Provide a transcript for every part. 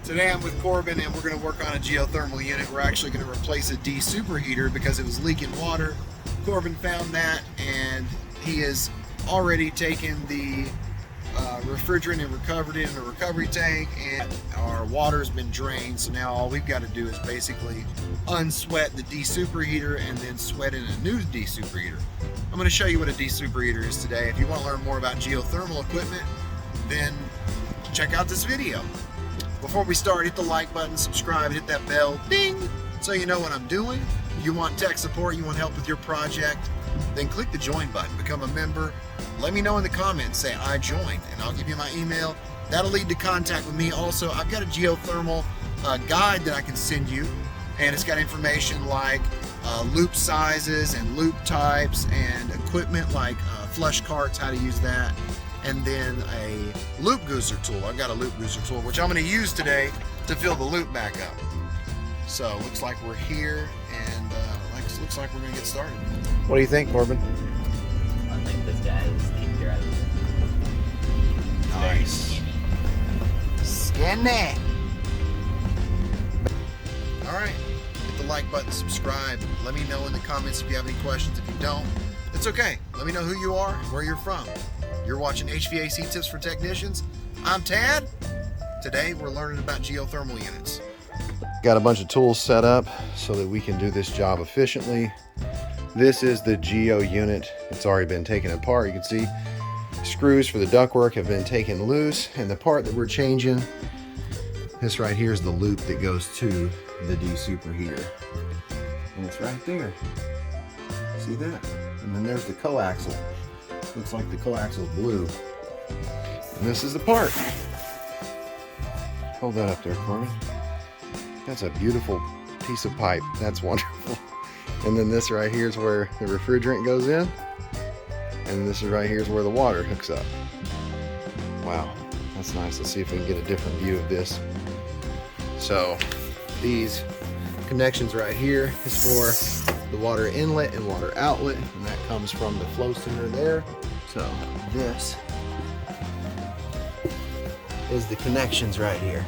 Today I'm with Corbin and we're going to work on a geothermal unit. We're actually going to replace a desuperheater because it was leaking water. Corbin found that and he has already taken the refrigerant and recovered it in a recovery tank, and our water's been drained, so now all we've got to do is basically unsweat the desuperheater and then sweat in a new desuperheater. I'm going to show you what a desuperheater is today. If you want to learn more about geothermal equipment, then check out this video. Before we start, hit the like button, subscribe, hit that bell, ding, so you know what I'm doing. If you want tech support, you want help with your project, then click the join button, become a member. Let me know in the comments, say I joined, and I'll give you my email. That'll lead to contact with me. Also, I've got a geothermal guide that I can send you, and it's got information like loop sizes and loop types and equipment like flush carts, how to use that, and then a loop gooser tool. I've got a loop gooser tool, which I'm going to use today to fill the loop back up. So looks like we're here, and looks like we're going to get started. What do you think, Corbin? I think this guy is deep driving. Nice. Skinny. All right, hit the like button, subscribe. Let me know in the comments if you have any questions. If you don't, it's okay. Let me know who you are, where you're from. You're watching HVAC Tips for Technicians. I'm Tad. Today we're learning about geothermal units. Got a bunch of tools set up so that we can do this job efficiently. This is the Geo unit. It's already been taken apart. You can see screws for the ductwork have been taken loose, and the part that we're changing, this right here is the loop that goes to the desuperheater. And it's right there. See that? And then there's the coaxial. Looks like the coaxial is blue. And this is the part. Hold that up there, Corbin. That's a beautiful piece of pipe. That's wonderful. And then this right here is where the refrigerant goes in. And this is right here is where the water hooks up. Wow, that's nice. Let's see if we can get a different view of this. So these connections right here is for the water inlet and water outlet, and that comes from the flow center there. So this is the connections right here.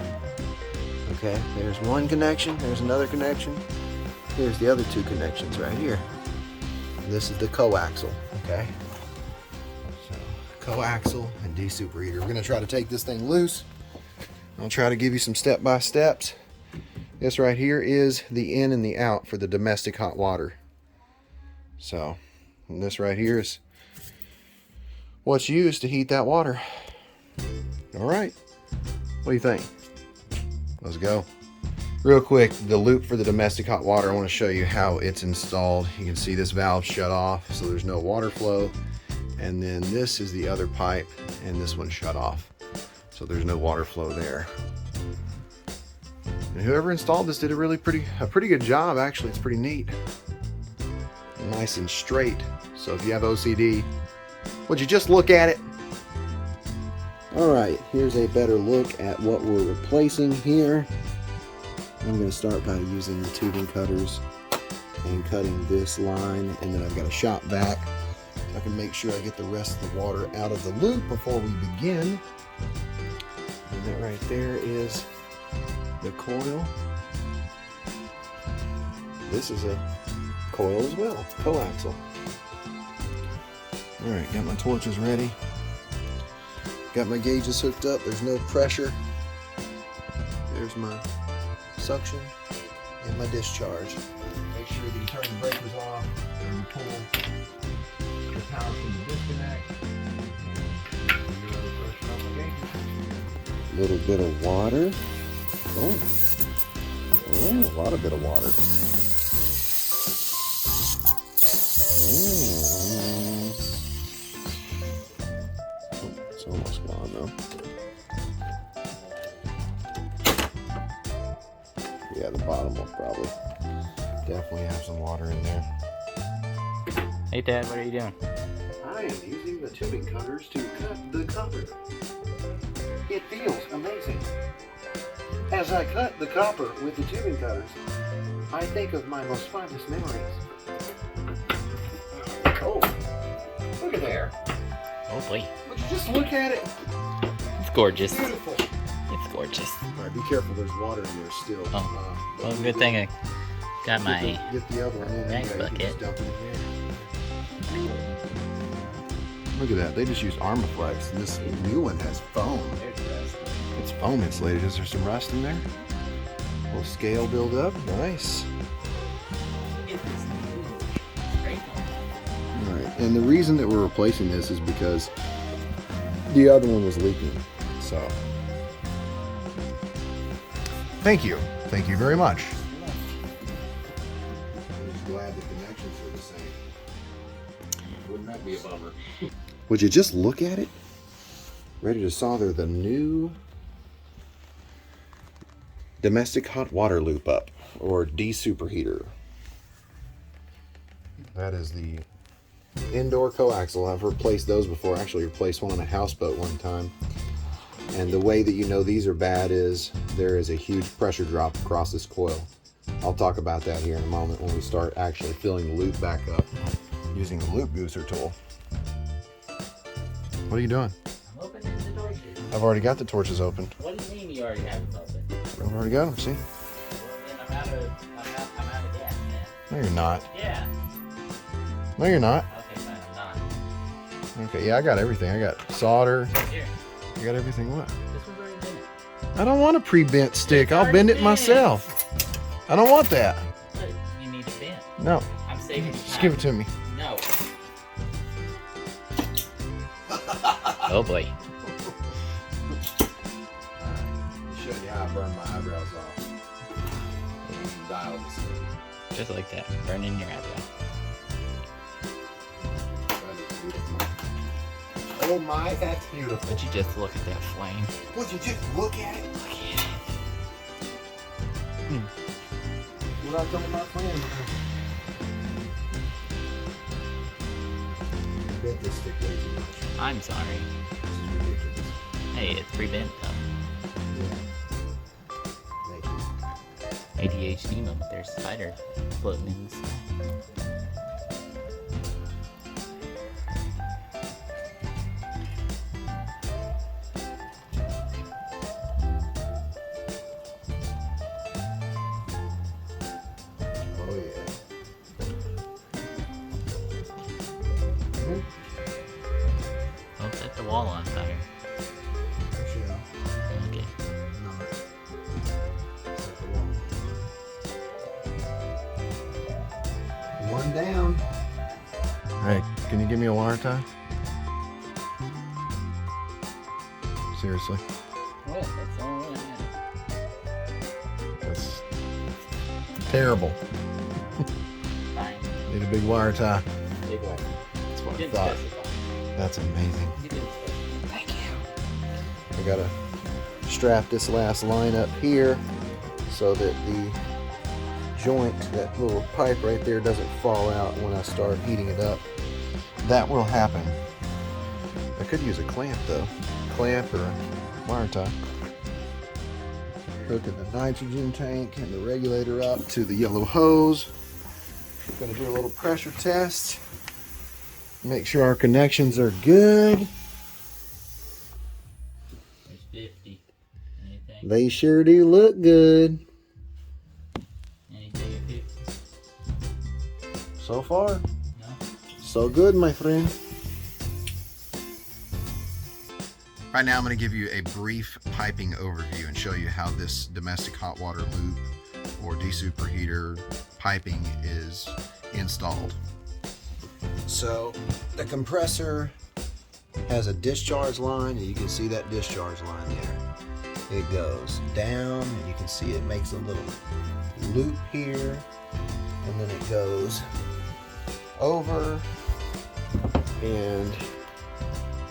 Okay, there's one connection, there's another connection, here's the other two connections right here. And this is the coaxial, okay? So, coaxial and desuperheater. We're going to try to take this thing loose. I'll try to give you some step-by-steps. This right here is the in and the out for the domestic hot water. So, and this right here is what's used to heat that water. All right, what do you think? Let's go. Real quick, the loop for the domestic hot water, I want to show you how it's installed. You can see this valve shut off, so there's no water flow. And then this is the other pipe, and this one shut off. So there's no water flow there. And whoever installed this did a pretty good job, actually. It's pretty neat. Nice and straight. So if you have OCD, would you just look at it? Alright, here's a better look at what we're replacing here. I'm going to start by using the tubing cutters and cutting this line, and then I've got a shop vac so I can make sure I get the rest of the water out of the loop before we begin. And that right there is the coil. This is a coil as well, coaxial. Alright, got my torches ready. Got my gauges hooked up, there's no pressure. There's my suction and my discharge. Make sure that you turn the breakers off and you pull the power from the disconnect. A little bit of water. Oh, a lot of bit of water. It's almost gone though. Yeah, the bottom will probably definitely have some water in there. Hey Dad, what are you doing? I am using the tubing cutters to cut the copper. It feels amazing. As I cut the copper with the tubing cutters, I think of my most fondest memories. Oh, look at there. Oh boy. Would you just look at it? It's gorgeous. Beautiful. It's gorgeous. All right, be careful. There's water in there still. Oh, well, good thing I got my get the other one in. rag You can bucket. just dump it in there. Look at that. They just used Armaflex, and this new one has foam. It's foam insulated. Is there some rust in there? A little scale build up. Nice. All right. And the reason that we're replacing this is because the other one was leaking. So, thank you. Thank you very much. I'm just glad the connections are the same. Wouldn't that be a bummer? Would you just look at it? Ready to solder the new domestic hot water loop up, or Desuperheater. That is the indoor coaxial. I've replaced those before. I actually replaced one on a houseboat one time. And the way that you know these are bad is there is a huge pressure drop across this coil. I'll talk about that here in a moment when we start actually filling the loop back up using the loop gooser tool. What are you doing? I'm opening the torches. I've already got the torches open. What do you mean you already have them open? I've already got them, see? Well, then I'm out of gas, man. No, you're not. Yeah. No, you're not. Okay, fine, I'm not. Okay, yeah, I got everything. I got solder. Here. I got everything. What? This one's already bent. I don't want a pre-bent stick. I'll already bend it bent. myself. I don't want that. Look, you need it bent. No. I'm saving you Just time. give it to me. No. Oh boy. Show you how I burn my eyebrows off. Dial this. Just like that. Burning your eyebrow. Oh my, that's beautiful. Would you just look at that flame? Would you just look at it? Look at it. We're not talking about playing. I bent this stick way too much. I'm sorry. This is ridiculous. Hey, it's pre-bent though. Yeah. Thank you. ADHD moment. There's a spider floating in the sky. Oh yeah. Oh, set the wall on fire. Yeah. Okay. Not. Set the wall. One down. Hey, can you give me a wire tie? Seriously? What? That's the only one I That's terrible. have. Fine. Need a big wire tie. Big one. That's what I Didn't thought. specify. That's amazing. You didn't specify. Thank you. I gotta strap this last line up here so that the joint, that little pipe right there, doesn't fall out when I start heating it up. That will happen. I could use a clamp though. Clamp or a wire tie. Hooking the nitrogen tank and the regulator up to the yellow hose. Gonna do a little pressure test. Make sure our connections are good. There's 50. Anything? They sure do look good. Anything at 50? So far, No? so good, my friend. Right now I'm going to give you a brief piping overview and show you how this domestic hot water loop or Desuperheater piping is installed. So the compressor has a discharge line, and you can see that discharge line there. It goes down, and you can see it makes a little loop here, and then it goes over and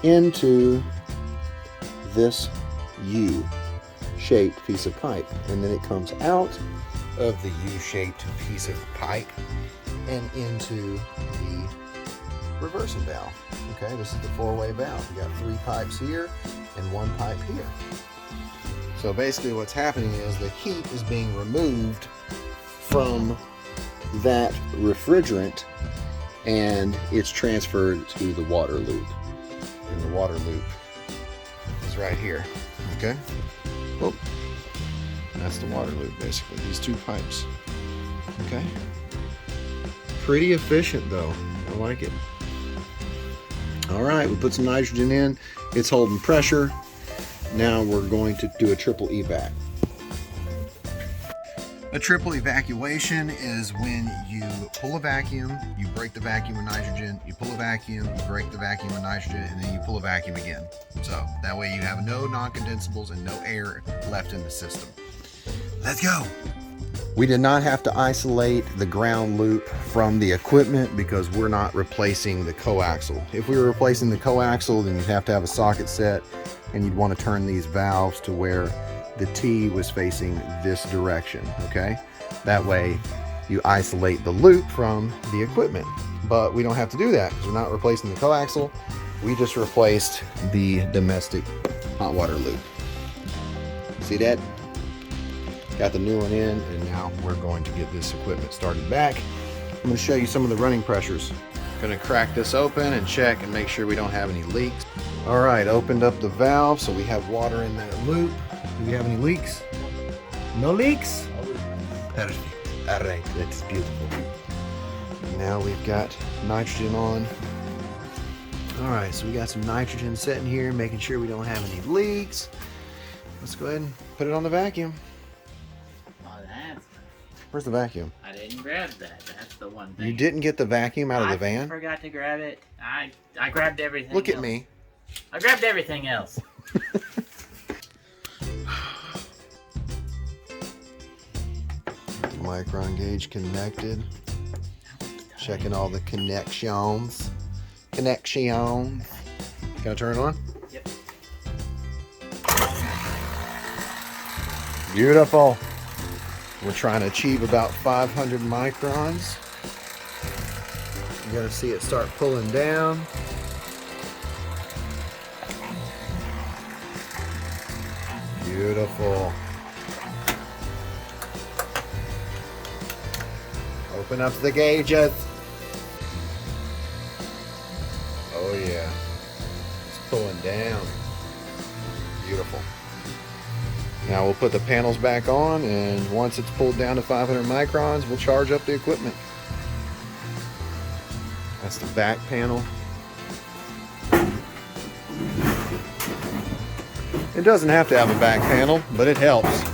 into this U-shaped piece of pipe, and then it comes out of the U-shaped piece of pipe and into the reversing valve. Okay, this is the four-way valve. You got 3 pipes here and 1 pipe here. So basically what's happening is the heat is being removed from that refrigerant and it's transferred to the water loop. And the water loop is right here. Okay? Oh, that's the water loop, basically. These two pipes. Okay. Pretty efficient, though. I like it. All right, we put some nitrogen in. It's holding pressure. Now we're going to do a triple evac. A triple evacuation is when you pull a vacuum, you break the vacuum with nitrogen, you pull a vacuum, you break the vacuum with nitrogen, and then you pull a vacuum again. So that way you have no non-condensables and no air left in the system. Let's go. We did not have to isolate the ground loop from the equipment because we're not replacing the coaxial. If we were replacing the coaxial, then you'd have to have a socket set and you'd want to turn these valves to where the T was facing this direction, okay? That way you isolate the loop from the equipment. But we don't have to do that because we're not replacing the coaxial. We just replaced the domestic hot water loop. See that? Got the new one in, and now we're going to get this equipment started back. I'm going to show you some of the running pressures. Going to crack this open and check and make sure we don't have any leaks. All right, opened up the valve, so we have water in that loop. Do we have any leaks? No leaks? Perfect. All right, that's beautiful. Now we've got nitrogen on. All right, so we got some nitrogen sitting here, making sure we don't have any leaks. Let's go ahead and put it on the vacuum. Where's the vacuum? I didn't grab that. That's the one thing. You didn't get the vacuum out of the van? I forgot to grab it. I grabbed everything. Look at me. I grabbed everything else. Micron gauge connected. Checking all the connections. Can I turn it on? Yep. Beautiful. We're trying to achieve about 500 microns. You're gonna see it start pulling down. Beautiful. Open up the gauges. Oh yeah, it's pulling down. Beautiful. Now we'll put the panels back on, and once it's pulled down to 500 microns, we'll charge up the equipment. That's the back panel. It doesn't have to have a back panel, but it helps.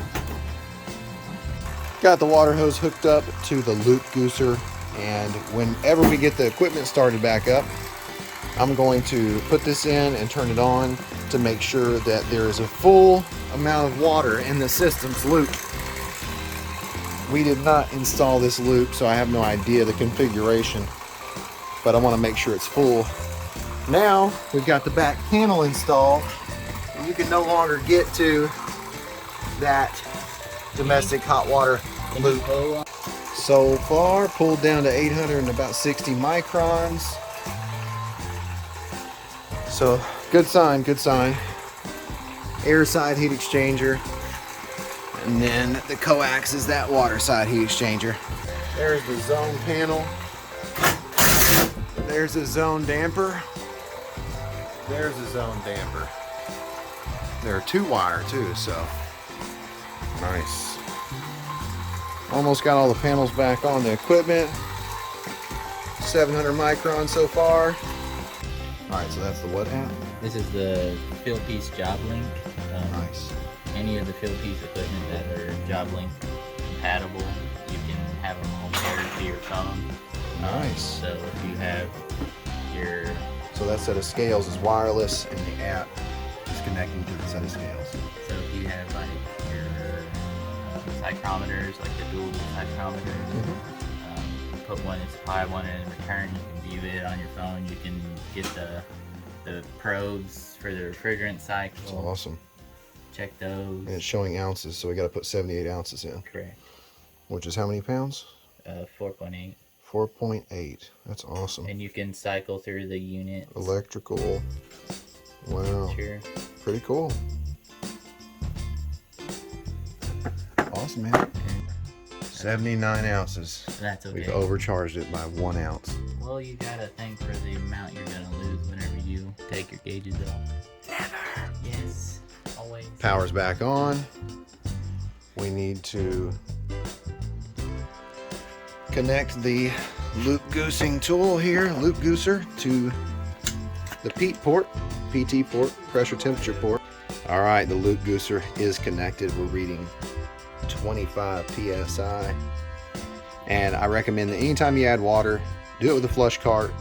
Got the water hose hooked up to the loop gooser, and whenever we get the equipment started back up, I'm going to put this in and turn it on to make sure that there is a full amount of water in the system's loop. We did not install this loop, so I have no idea the configuration, but I want to make sure it's full. Now we've got the back panel installed, and you can no longer get to that domestic hot water loop. So far pulled down to 860 microns. So good sign, good sign. Air side heat exchanger, and then the coax is that water side heat exchanger. There's the zone panel. There's the zone damper. There's the zone damper. They're 2-wire too, so nice. Almost got all the panels back on the equipment. 700 microns so far. All right, so that's the what app? This is the field piece job link. Nice. Any of the field piece equipment that are job link compatible, you can have them home paired to your phone. Nice. So if you have your... So that set of scales is wireless, and the app is connecting to the set of scales. So if you have like your psychrometers, like the dual psychrometers, put one in supply, one in return, you can view it on your phone. You can get the probes for the refrigerant cycle. That's awesome. Check those. And it's showing ounces, so we got to put 78 ounces in. Correct. Which is how many pounds? 4.8. 4.8. That's awesome. And you can cycle through the unit. Electrical. Wow. Sure. Pretty cool. Awesome, man. 79 ounces. That's okay. We've overcharged it by 1 ounce. Well, you gotta think for the amount you're gonna lose whenever you take your gauges off. Never. Yes. Always. always. Power's back on. We need to connect the loop goosing tool here, loop gooser, to the PT port, pressure temperature port. All right, the loop gooser is connected. We're reading 25 psi. And I recommend that anytime you add water, do it with a flush cart.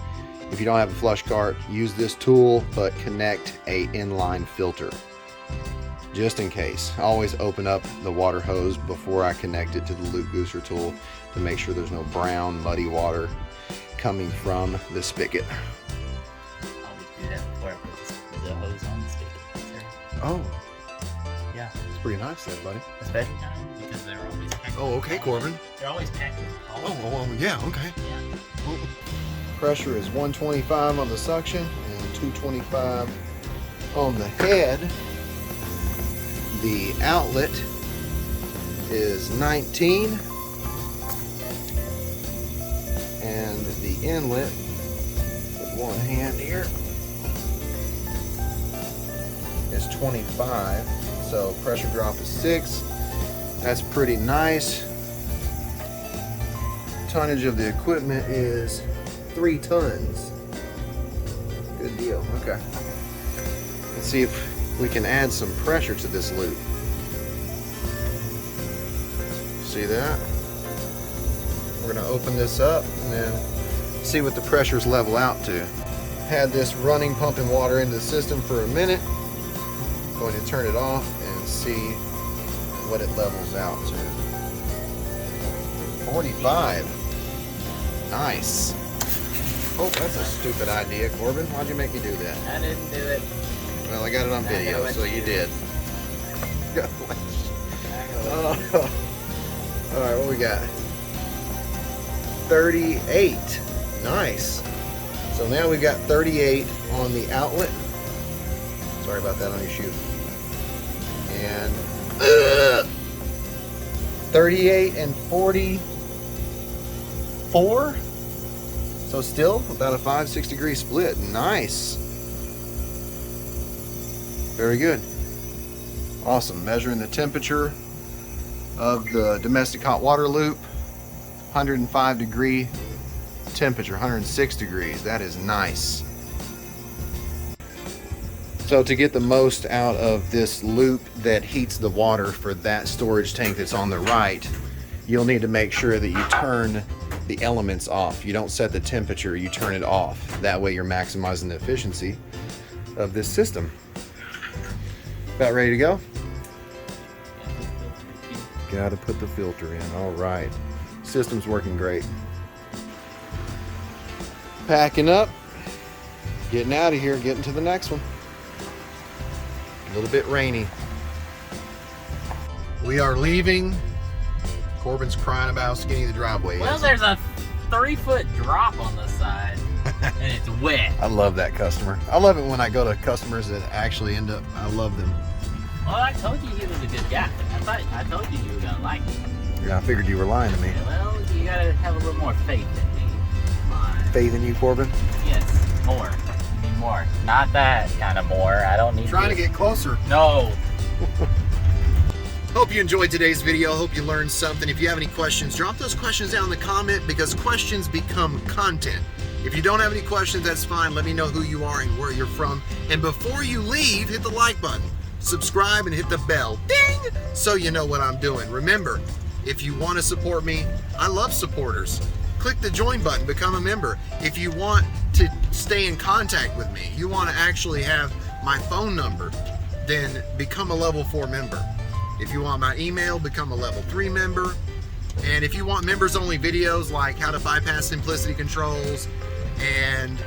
If you don't have a flush cart, use this tool, but connect a inline filter. Just in case. Always open up the water hose before I connect it to the loop gooser tool to make sure there's no brown, muddy water coming from the spigot. Always do that before I put the hose on the spigot. Oh, Yeah, it's pretty nice there, buddy. especially now because they're always packed. Oh, okay, Corbin. They're always packed with pollen. Oh, yeah, okay. Yeah. Pressure is 125 on the suction and 225 on the head. The outlet is 19 and the inlet with one hand here is 25. So pressure drop is 6. That's pretty nice. Tonnage of the equipment is 3 tons. Good deal. Okay. Let's see if we can add some pressure to this loop. See that? We're going to open this up and then see what the pressures level out to. Had this running, pumping water into the system for a minute. Going to turn it off and see what it levels out to. 45. Nice. Oh, that's a stupid idea, Corbin. Why'd you make me do that? I didn't do it. Well, I got it on I gotta video, let so you you do did. Oh. All right, what we got? 38. Nice. So now we've got 38 on the outlet. Sorry about that on your shoe. And 38 and 44. So still about a 5-6 degree split. Nice. Very good. Awesome. Measuring the temperature of the domestic hot water loop. 105 degree temperature, 106 degrees. That is nice. So to get the most out of this loop that heats the water for that storage tank that's on the right, you'll need to make sure that you turn the elements off. You don't set the temperature, you turn it off. That way you're maximizing the efficiency of this system. About ready to go? Gotta put the filter in. All right. System's working great. Packing up, getting out of here, getting to the next one. A little bit rainy. We are leaving. Corbin's crying about how skinny the driveway Well, is. there's a 3-foot drop on the side, and it's wet. I love that customer. I love it when I go to customers that actually end up, I love them. Well, I told you he was a good guy. I told you were gonna like him. Yeah, I figured you were lying to me. Well, you gotta have a little more faith in me. Come on. Faith in you, Corbin? Yes, more. I mean more. Not that kind of more. I don't need Trying to get closer. No. Hope you enjoyed today's video. Hope you learned something. If you have any questions, drop those questions down in the comment because questions become content. If you don't have any questions, that's fine. Let me know who you are and where you're from. And before you leave, hit the like button, subscribe, and hit the bell, ding, so you know what I'm doing. Remember, if you want to support me, I love supporters. Click the join button, become a member. If you want to stay in contact with me, you want to actually have my phone number, then become a level 4 member. If you want my email, become a level 3 member. And if you want members only videos like how to bypass simplicity controls and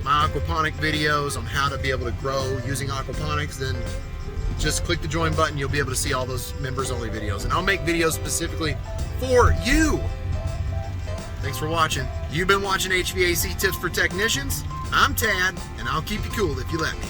my aquaponic videos on how to be able to grow using aquaponics, then just click the join button. You'll be able to see all those members only videos. And I'll make videos specifically for you. Thanks for watching. You've been watching HVAC Tips for Technicians. I'm Tad, and I'll keep you cool if you let me.